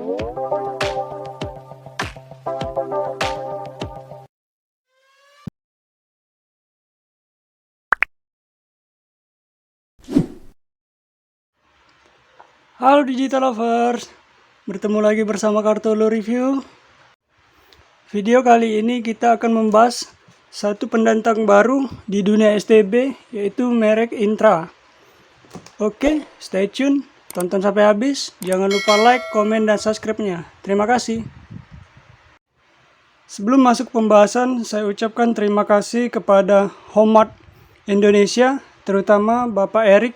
Halo Digital Lovers, bertemu lagi bersama Kartolo Review. Video kali ini kita akan membahas satu pendatang baru di dunia STB, yaitu merek Intra. Oke, stay tune, tonton sampai habis. Jangan lupa like, komen, dan subscribe-nya. Terima kasih. Sebelum masuk pembahasan, saya ucapkan terima kasih kepada Homemart Indonesia, terutama Bapak Erik.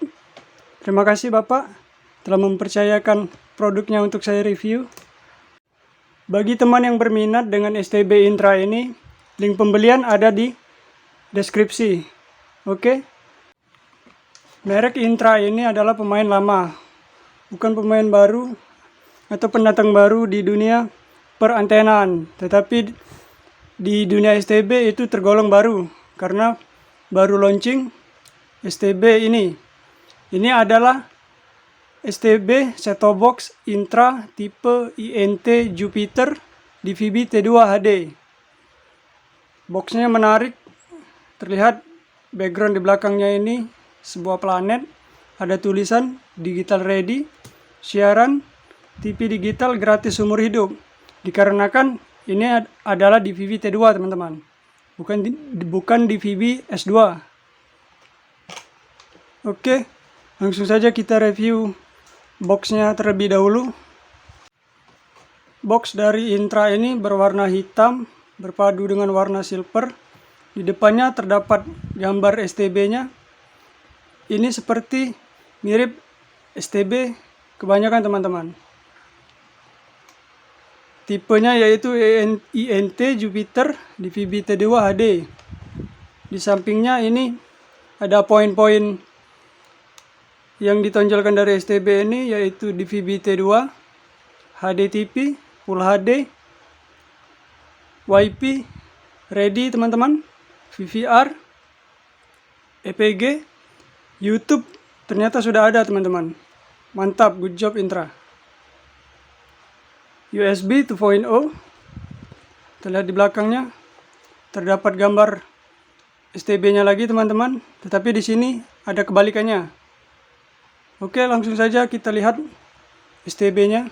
Terima kasih Bapak telah mempercayakan produknya untuk saya review. Bagi teman yang berminat dengan STB Intra ini, link pembelian ada di deskripsi. Oke. Merek Intra ini adalah pemain lama, bukan pemain baru atau pendatang baru di dunia perantenaan, tetapi di dunia STB itu tergolong baru karena baru launching STB ini. Ini adalah STB set-top box Intra tipe INT Jupiter DVB T2 HD. Boxnya menarik, terlihat background di belakangnya ini sebuah planet, ada tulisan digital ready, siaran TV digital gratis seumur hidup. Dikarenakan ini adalah DVB T2 teman-teman, bukan DVB S2. Oke, langsung saja kita review boxnya terlebih dahulu. Box dari Intra ini berwarna hitam berpadu dengan warna silver. Di depannya terdapat gambar STB-nya. Ini seperti mirip STB kebanyakan teman-teman. Tipenya yaitu INT Jupiter DVB T2 HD. Di sampingnya ini ada poin-poin yang ditonjolkan dari STB ini, yaitu DVB T2, HDTV, Full HD, WiFi, ready teman-teman, VVR, EPG, YouTube ternyata sudah ada teman-teman. Mantap, good job Intra. USB 2.0, terlihat di belakangnya. Terdapat gambar STB-nya lagi teman-teman, tetapi di sini ada kebalikannya. Oke, langsung saja kita lihat STB-nya.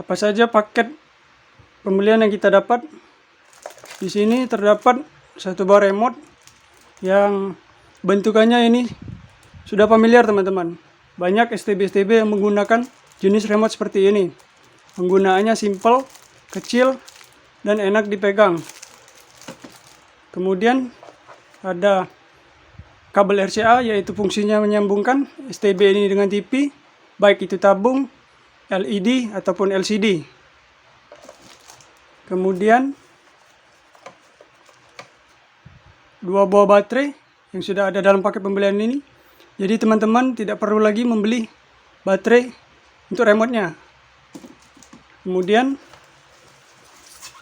Apa saja paket pembelian yang kita dapat? Di sini terdapat satu buah remote yang bentukannya ini sudah familiar teman-teman. Banyak STB-STB yang menggunakan jenis remote seperti ini. Penggunaannya simple, kecil, dan enak dipegang. Kemudian ada kabel RCA, yaitu fungsinya menyambungkan STB ini dengan TV, baik itu tabung, LED ataupun LCD. Kemudian dua buah baterai yang sudah ada dalam paket pembelian ini. Jadi teman-teman tidak perlu lagi membeli baterai untuk remote-nya. Kemudian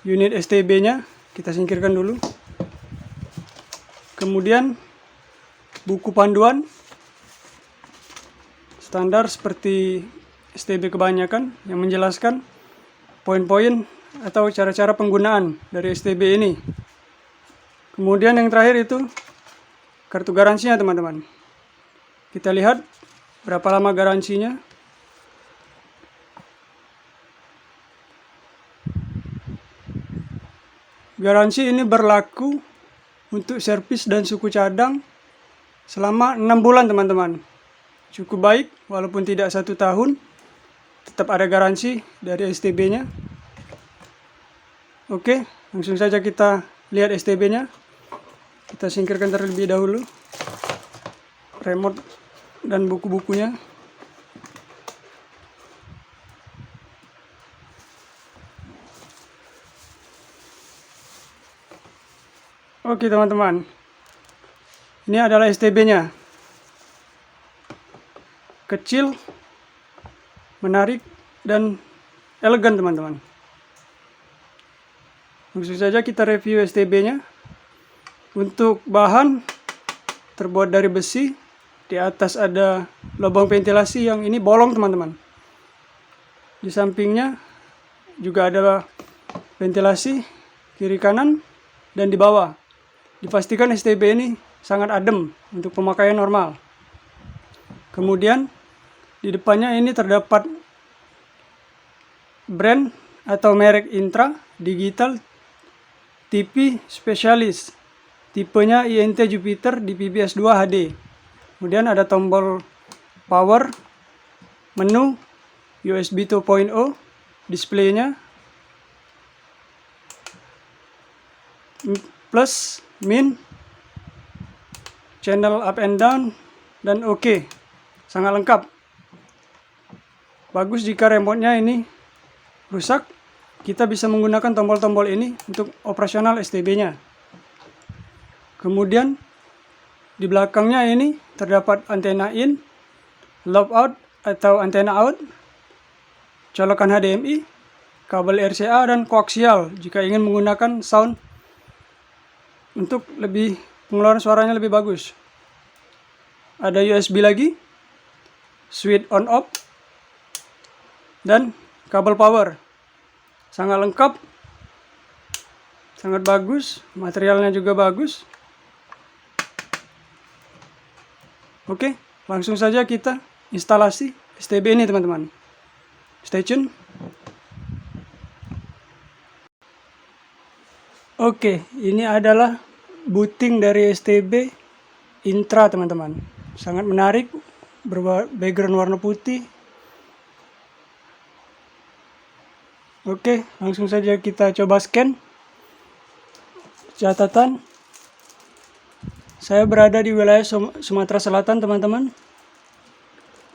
unit STB-nya kita singkirkan dulu. Kemudian buku panduan standar seperti STB kebanyakan yang menjelaskan poin-poin atau cara-cara penggunaan dari STB ini. Kemudian yang terakhir itu kartu garansinya teman-teman. Kita lihat berapa lama garansinya. Garansi ini berlaku untuk servis dan suku cadang selama 6 bulan teman-teman. Cukup baik, walaupun tidak 1 tahun, tetap ada garansi dari STB-nya. Oke, langsung saja kita lihat STB-nya. Kita singkirkan terlebih dahulu remote dan buku-bukunya. Oke teman-teman, ini adalah STB-nya. Kecil, menarik, dan elegan teman-teman. Langsung saja kita review STB-nya. Untuk bahan terbuat dari besi, Di atas ada lubang ventilasi yang ini bolong teman-teman. Di sampingnya juga ada ventilasi kiri kanan dan di bawah. Dipastikan STB ini sangat adem untuk pemakaian normal. Kemudian di depannya ini terdapat brand atau merek Intra Digital TV Specialist, tipenya INT Jupiter DPBS 2 HD. Kemudian ada tombol power, menu, USB 2.0, displaynya, plus, min, channel up and down, dan OK. Sangat lengkap. Bagus jika remote-nya ini rusak, kita bisa menggunakan tombol-tombol ini untuk operasional STB-nya. Kemudian di belakangnya ini terdapat antena in, lob out atau antena out, colokan HDMI, kabel RCA, dan koaksial jika ingin menggunakan sound untuk pengeluaran suaranya lebih bagus. Ada USB lagi, switch on off, dan kabel power. Sangat lengkap, sangat bagus, materialnya juga bagus. Oke, langsung saja kita instalasi STB ini teman-teman. Stay tune. Oke, ini adalah booting dari STB Intra teman-teman. Sangat menarik, background warna putih. Oke, langsung saja kita coba scan. Catatan, saya berada di wilayah Sumatera Selatan teman-teman.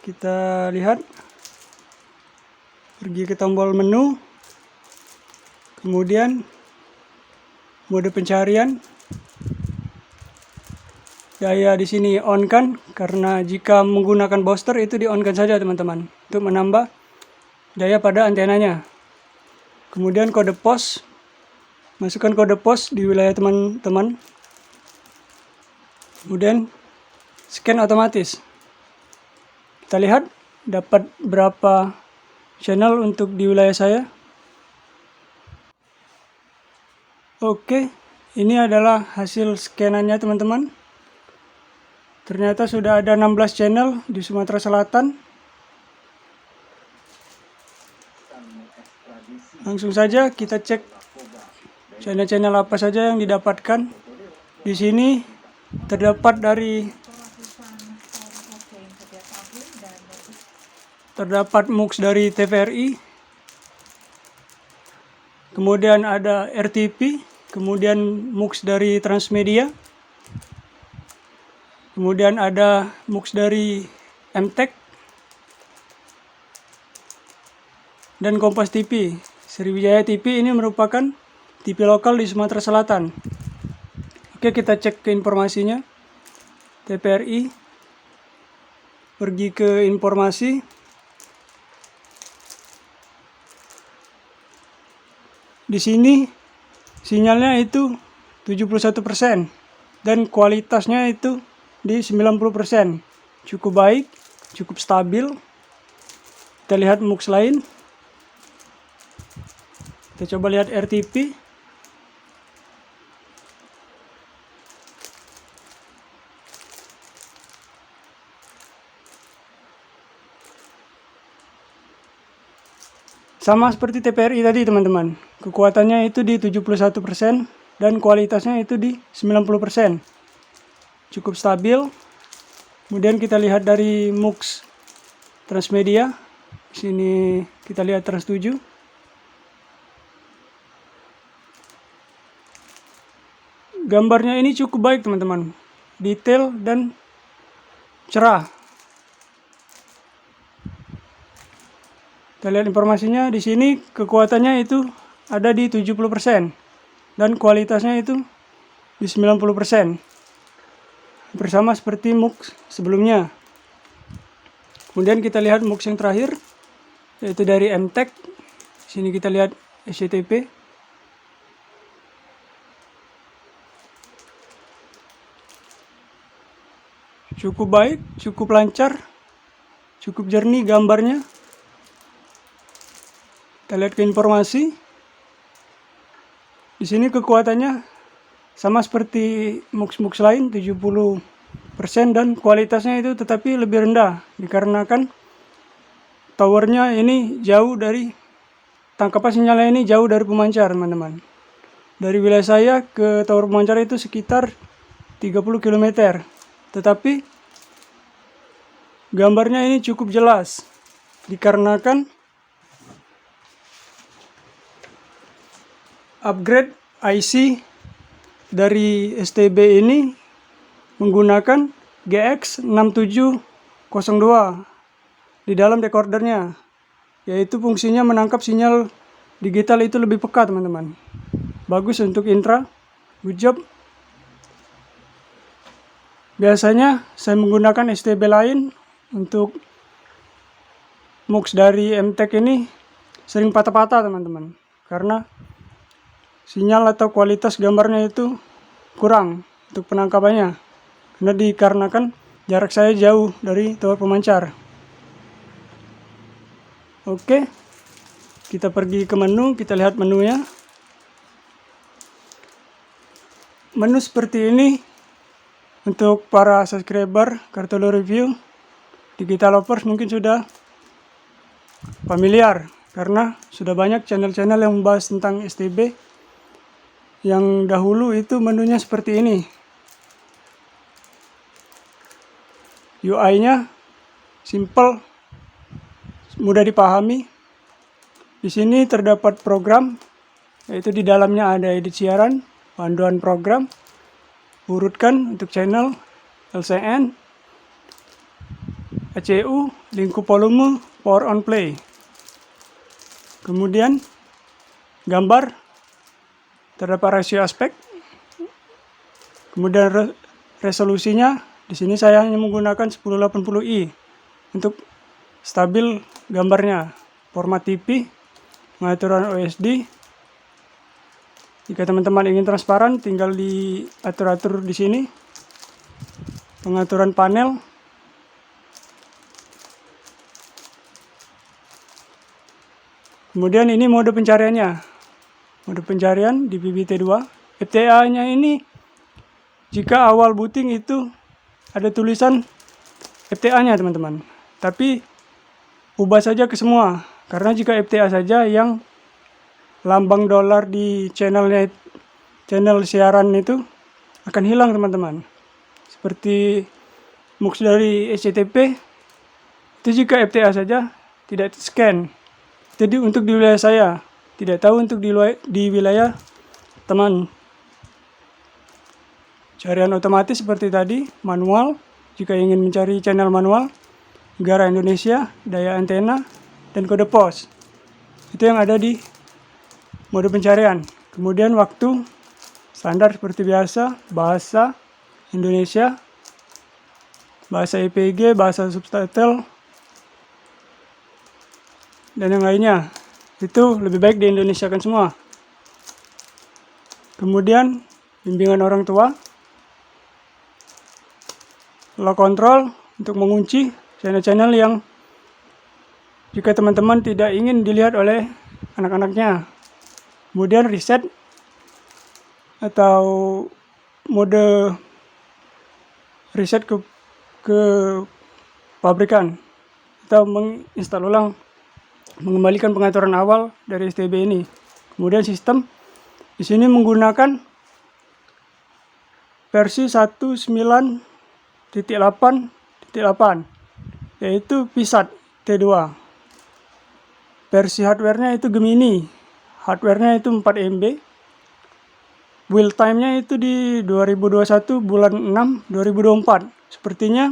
Kita lihat, pergi ke tombol menu, kemudian mode pencarian. Daya di sini on kan, karena jika menggunakan booster itu di on kan saja teman-teman, untuk menambah daya pada antenanya. Kemudian kode pos, masukkan kode pos di wilayah teman-teman. Kemudian scan otomatis. Kita lihat dapat berapa channel untuk di wilayah saya. Oke, ini adalah hasil scanannya teman-teman. Ternyata sudah ada 16 channel di Sumatera Selatan. Langsung saja kita cek channel-channel apa saja yang didapatkan. Di sini terdapat MUX dari TVRI, kemudian ada RTP, kemudian MUX dari Transmedia, kemudian ada MUX dari MTech, dan Kompas TV. Sriwijaya TV ini merupakan TV lokal di Sumatera Selatan. Oke, kita cek ke informasinya. TVRI, pergi ke informasi. Di sini sinyalnya itu 71% dan kualitasnya itu di 90%. Cukup baik, cukup stabil. Kita lihat MUX lain. Kita coba lihat RTP. Sama seperti TVRI tadi teman-teman. Kekuatannya itu di 71% dan kualitasnya itu di 90%. Cukup stabil. Kemudian kita lihat dari MUX Transmedia. Sini kita lihat Trans 7. Gambarnya ini cukup baik teman-teman, detail dan cerah. Kita lihat informasinya di sini, kekuatannya itu ada di 70% dan kualitasnya itu di 90%. Bersama seperti MUX sebelumnya. Kemudian kita lihat MUX yang terakhir, yaitu dari MTech. Sini kita lihat SCTP. cukup baik, cukup lancar, cukup jernih gambarnya. Kita lihat ke informasi. Di sini kekuatannya sama seperti MUX lain 70%, dan kualitasnya itu tetapi lebih rendah dikarenakan towernya ini jauh dari tangkapan sinyalnya, ini jauh dari pemancar, teman-teman. Dari wilayah saya ke tower pemancar itu sekitar 30 km. Tetapi gambarnya ini cukup jelas dikarenakan upgrade IC dari STB ini menggunakan GX6702 di dalam decodernya, yaitu fungsinya menangkap sinyal digital itu lebih peka, teman-teman. Bagus untuk intra, good job. Biasanya saya menggunakan STB lain untuk MUX dari MTEK ini sering patah-patah, teman-teman, karena sinyal atau kualitas gambarnya itu kurang untuk penangkapannya, karena dikarenakan jarak saya jauh dari tower pemancar. Oke, kita pergi ke menu, kita lihat menunya. Menu seperti ini untuk para subscriber Kartolo Review, Digital Lovers mungkin sudah familiar karena sudah banyak channel-channel yang membahas tentang STB. Yang dahulu itu menunya seperti ini. UI-nya simple, mudah dipahami. Di sini terdapat program, yaitu di dalamnya ada edit siaran, panduan program, urutkan untuk channel, LCN, ACU, lingkup volume, power on play. Kemudian gambar, terdapat rasio aspek. Kemudian resolusinya, di sini saya hanya menggunakan 1080i untuk stabil gambarnya. Format TV, pengaturan OSD. Jika teman-teman ingin transparan, tinggal diatur-atur di sini. Pengaturan panel. Kemudian ini mode pencariannya. Mode pencarian di PBT2. FTA-nya ini, jika awal booting itu ada tulisan FTA-nya, teman-teman. Tapi ubah saja ke semua. Karena jika FTA saja yang lambang dolar di channel siaran itu akan hilang, teman-teman. Seperti MUX dari SCTP itu jika FTA saja tidak scan. Jadi untuk di wilayah saya, tidak tahu untuk di wilayah teman. Carian otomatis seperti tadi, manual. Jika ingin mencari channel manual, negara Indonesia, daya antena, dan kode pos. Itu yang ada di mode pencarian. Kemudian waktu standar seperti biasa, bahasa Indonesia, bahasa IPG, bahasa subtitle, dan yang lainnya. Itu lebih baik di Indonesia kan semua. Kemudian bimbingan orang tua, lock control untuk mengunci channel-channel yang jika teman-teman tidak ingin dilihat oleh anak-anaknya. Kemudian reset atau mode reset ke pabrikan atau menginstal ulang, mengembalikan pengaturan awal dari STB ini. Kemudian sistem di sini menggunakan versi 19.8.8, yaitu PSAT T2. Versi hardware-nya itu Gemini. Hardware-nya itu 4 MB. Build time-nya itu di 2021 bulan 6 2024. Sepertinya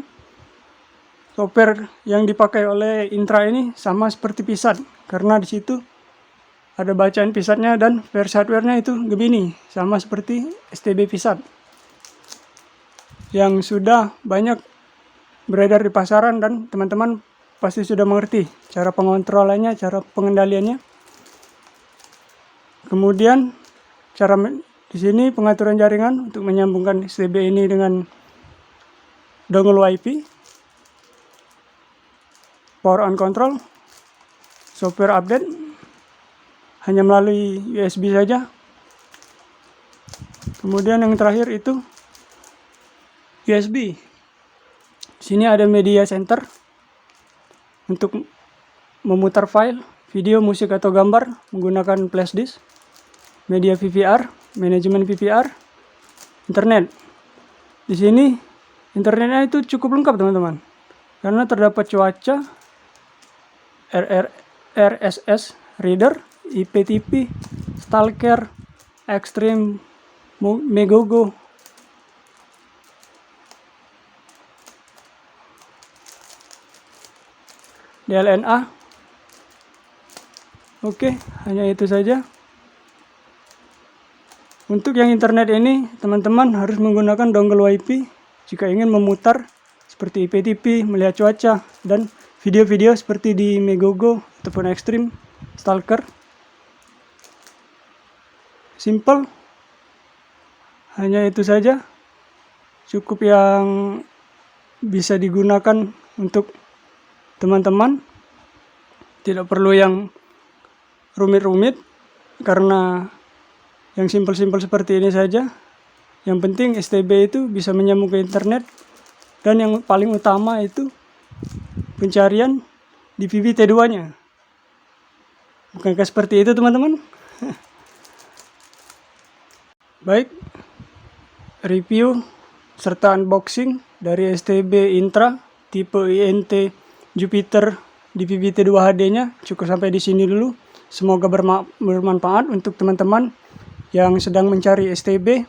software yang dipakai oleh Intra ini sama seperti PSAT, karena di situ ada bacaan PSAT-nya, dan versi hardware-nya itu Gemini, sama seperti STB PSAT yang sudah banyak beredar di pasaran, dan teman-teman pasti sudah mengerti cara pengontrolannya, cara pengendaliannya. Kemudian di sini pengaturan jaringan untuk menyambungkan STB ini dengan dongle WiFi, power on control, software update hanya melalui USB saja. Kemudian yang terakhir itu USB. Sini ada media center untuk memutar file, video, musik atau gambar menggunakan flash disk, media VCR, manajemen VCR, internet. Di sini internetnya itu cukup lengkap teman-teman, karena terdapat cuaca, RSS reader, IPTV, Stalker, Extreme, Megogo, DLNA. Oke, hanya itu saja. Untuk yang internet ini, teman-teman harus menggunakan dongle WiFi jika ingin memutar seperti IPTV, melihat cuaca, dan video-video seperti di Megogo ataupun Extreme, Stalker. Simple. Hanya itu saja. Cukup yang bisa digunakan untuk teman-teman. Tidak perlu yang rumit-rumit, karena yang simpel-simpel seperti ini saja. Yang penting STB itu bisa menyambung ke internet, dan yang paling utama itu pencarian di VVT2-nya. Bukankah seperti itu teman-teman? Baik, review serta unboxing dari STB Intra tipe INT Jupiter di VVT2 HD-nya cukup sampai di sini dulu. Semoga bermanfaat untuk teman-teman yang sedang mencari STB.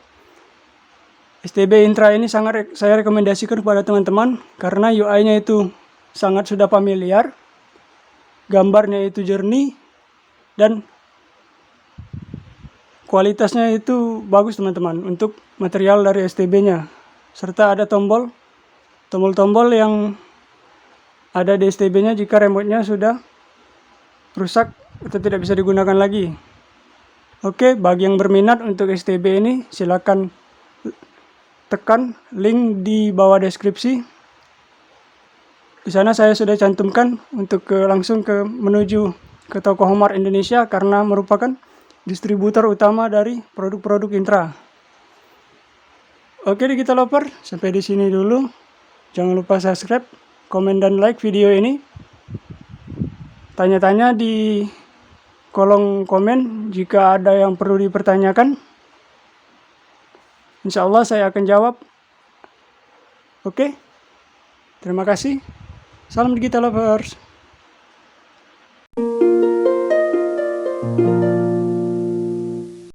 STB Intra ini sangat saya rekomendasikan kepada teman-teman karena UI-nya itu sangat sudah familiar, gambarnya itu jernih, dan kualitasnya itu bagus teman-teman untuk material dari STB-nya. Serta ada tombol-tombol yang ada di STB-nya jika remote-nya sudah rusak atau tidak bisa digunakan lagi. Oke, bagi yang berminat untuk STB ini silakan tekan link di bawah deskripsi. Di sana saya sudah cantumkan untuk langsung menuju ke toko Homart Indonesia karena merupakan distributor utama dari produk-produk Intra. Oke Digital Lover, sampai di sini dulu. Jangan lupa subscribe, komen dan like video ini. Tanya-tanya di kolom komen jika ada yang perlu dipertanyakan. Insya Allah saya akan jawab. Oke, terima kasih. Salam Digital Lovers.